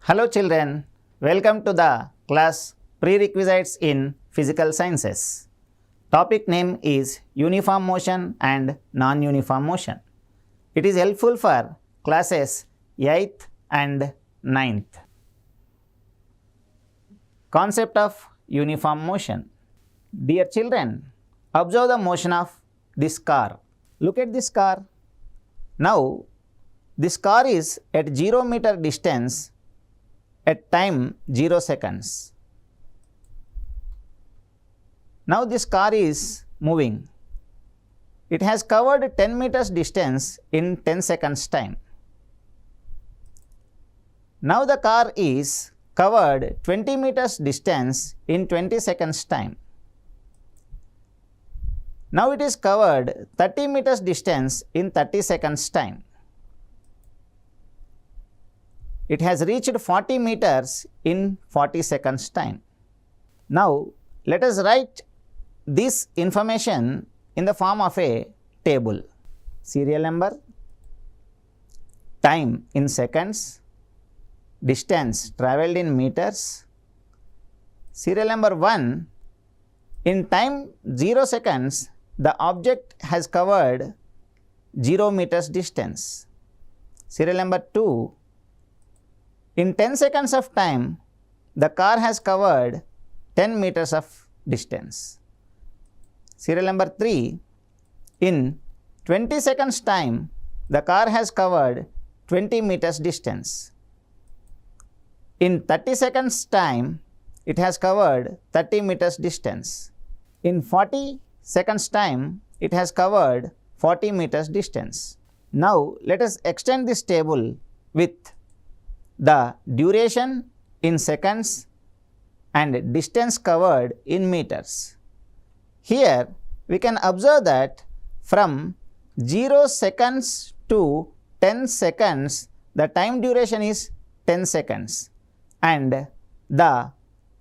Hello children, welcome to the class Pre-Requisites in Physical Sciences. Topic name is Uniform Motion and Non-Uniform Motion. It is helpful for classes 8th and 9th. Concept of uniform motion. Dear children, observe the motion of this car. Look at this car. Now, this car is at 0 meter distance at time 0 seconds. Now this car is moving. It has covered 10 meters distance in 10 seconds time. Now the car is covered 20 meters distance in 20 seconds time. Now it is covered 30 meters distance in 30 seconds time. It has reached 40 meters in 40 seconds time. Now let us write this information in the form of a table. Serial number, time in seconds, distance travelled in meters. Serial number 1, in time 0 seconds, the object has covered 0 meters distance. Serial number 2, in 10 seconds of time, the car has covered 10 meters of distance. Serial number 3, in 20 seconds time, the car has covered 20 meters distance. In 30 seconds time, it has covered 30 meters distance. In 40 seconds time, it has covered 40 meters distance. Now let us extend this table with the duration in seconds and distance covered in meters. Here we can observe that from 0 seconds to 10 seconds, the time duration is 10 seconds and the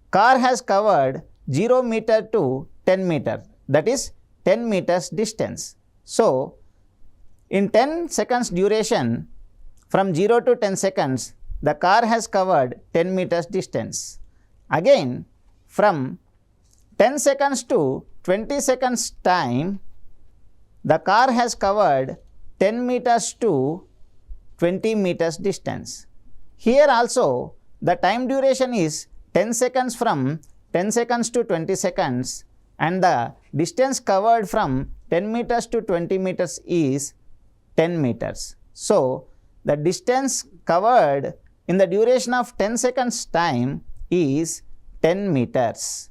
car has covered 0 meter to 10 meter, that is 10 meters distance. So in 10 seconds duration, from 0 to 10 seconds, the car has covered 10 meters distance. Again, from 10 seconds to 20 seconds time, the car has covered 10 meters to 20 meters distance. Here also, the time duration is 10 seconds from 10 seconds to 20 seconds and the distance covered from 10 meters to 20 meters is 10 meters. So, the distance covered in the duration of 10 seconds time is 10 meters.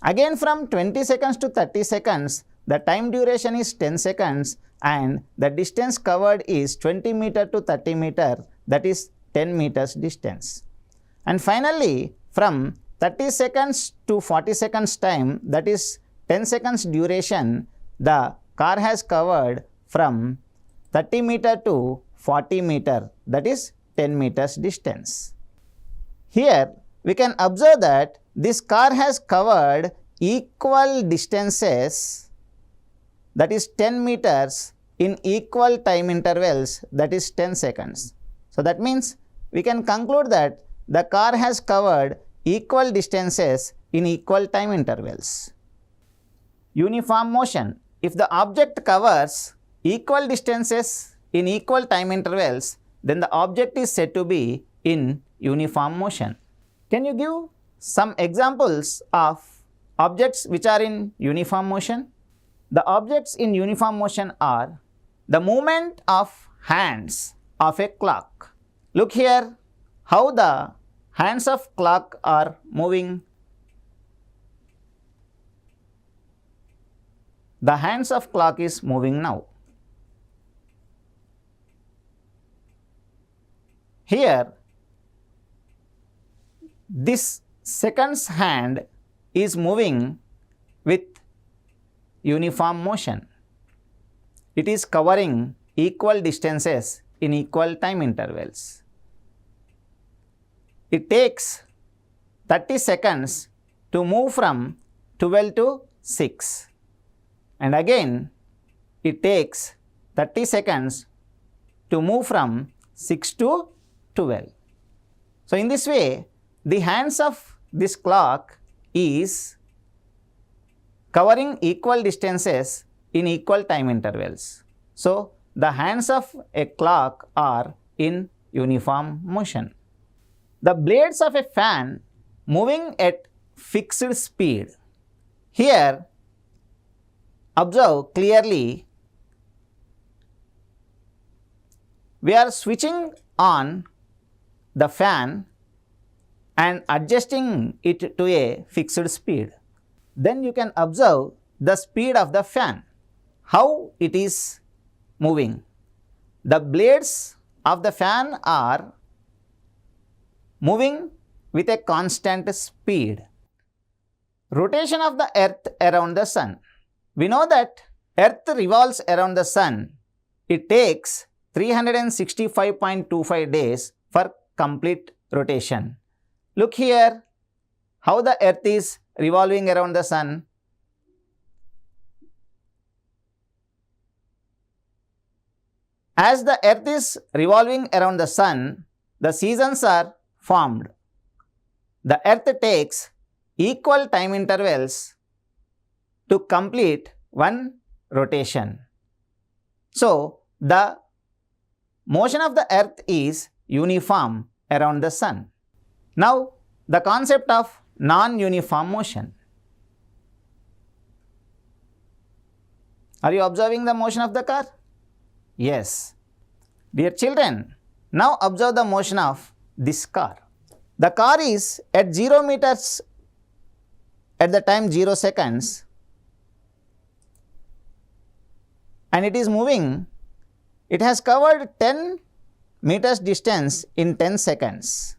Again, from 20 seconds to 30 seconds, the time duration is 10 seconds and the distance covered is 20 meter to 30 meter, that is 10 meters distance. And finally, from 30 seconds to 40 seconds time, that is 10 seconds duration, the car has covered from 30 meter to 40 meter, that is 10 meters distance. Here we can observe that this car has covered equal distances, that is 10 meters in equal time intervals, that is 10 seconds. So that means we can conclude that the car has covered equal distances in equal time intervals. Uniform motion. If the object covers equal distances in equal time intervals, then the object is said to be in uniform motion. Can you give some examples of objects which are in uniform motion? The objects in uniform motion are the movement of hands of a clock. Look here how the hands of clock are moving. The hands of clock is moving now. Here, this seconds hand is moving with uniform motion. It is covering equal distances in equal time intervals. It takes 30 seconds to move from 12 to 6 and again it takes 30 seconds to move from 6 to 12. So, in this way, the hands of this clock is covering equal distances in equal time intervals. So, the hands of a clock are in uniform motion. The blades of a fan moving at fixed speed. Here, observe clearly, we are switching on the fan and adjusting it to a fixed speed. Then you can observe the speed of the fan, how it is moving. The blades of the fan are moving with a constant speed. Rotation of the earth around the sun. We know that earth revolves around the sun. It takes 365.25 days for complete rotation. Look here how the earth is revolving around the sun. As the earth is revolving around the sun, the seasons are formed. The earth takes equal time intervals to complete one rotation. So, the motion of the earth is uniform around the sun. Now, the concept of non-uniform motion. Are you observing the motion of the car? Yes. Dear children, now observe the motion of this car. The car is at 0 meters at the time 0 seconds and it is moving. It has covered 10 meters distance in 10 seconds.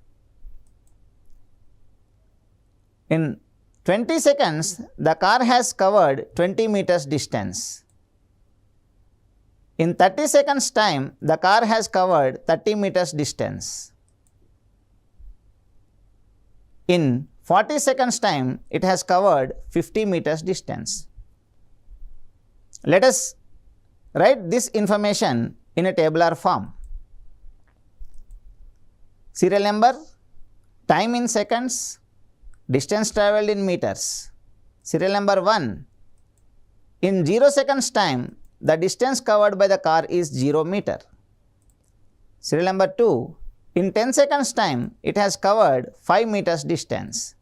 In 20 seconds, the car has covered 20 meters distance. In 30 seconds time, the car has covered 30 meters distance. In 40 seconds time, it has covered 50 meters distance. Let us write this information in a tabular form. Serial number, time in seconds, distance travelled in meters. Serial number 1, in 0 seconds time, the distance covered by the car is 0 meter. Serial number 2, in 10 seconds time, it has covered 5 meters distance.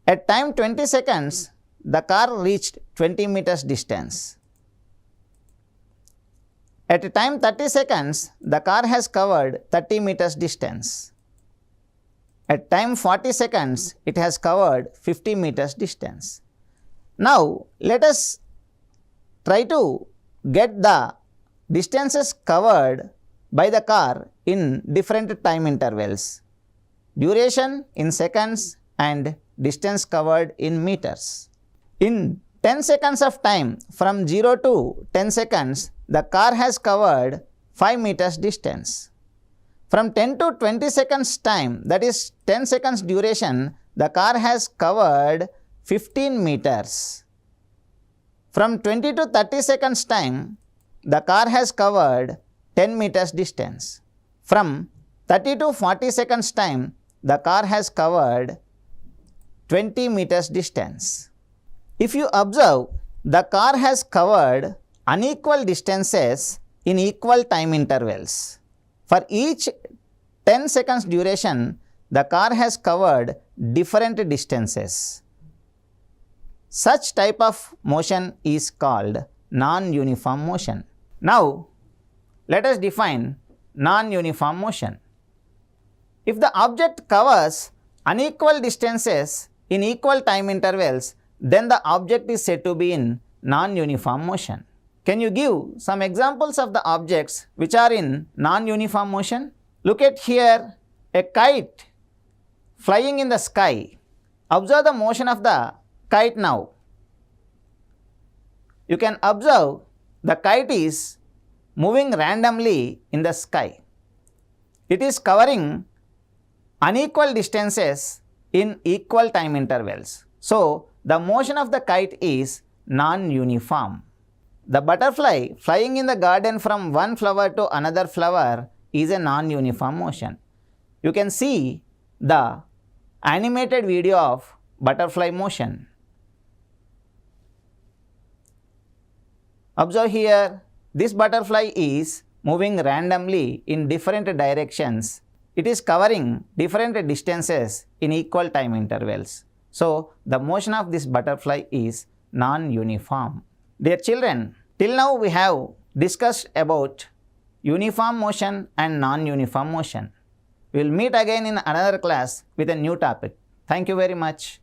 At time 20 seconds, the car reached 20 meters distance. At time 30 seconds, the car has covered 30 meters distance. At time 40 seconds, it has covered 50 meters distance. Now, let us try to get the distances covered by the car in different time intervals. Duration in seconds and distance covered in meters. In 10 seconds of time, from 0 to 10 seconds, the car has covered 5 meters distance. From 10 to 20 seconds time, that is 10 seconds duration, the car has covered 15 meters. From 20 to 30 seconds time, the car has covered 10 meters distance. From 30 to 40 seconds time, the car has covered 20 meters distance. If you observe, the car has covered unequal distances in equal time intervals. For each 10 seconds duration, the car has covered different distances. Such type of motion is called non-uniform motion. Now, let us define non-uniform motion. If the object covers unequal distances in equal time intervals, then the object is said to be in non-uniform motion. Can you give some examples of the objects which are in non-uniform motion? Look at here, a kite flying in the sky. Observe the motion of the kite now. You can observe the kite is moving randomly in the sky. It is covering unequal distances in equal time intervals. So, the motion of the kite is non-uniform. The butterfly flying in the garden from one flower to another flower is a non-uniform motion. you can see the animated video of butterfly motion. Observe here, this butterfly is moving randomly in different directions. It is covering different distances in equal time intervals. So, the motion of this butterfly is non-uniform. Dear children, till now we have discussed about uniform motion and non-uniform motion. We will meet again in another class with a new topic. Thank you very much.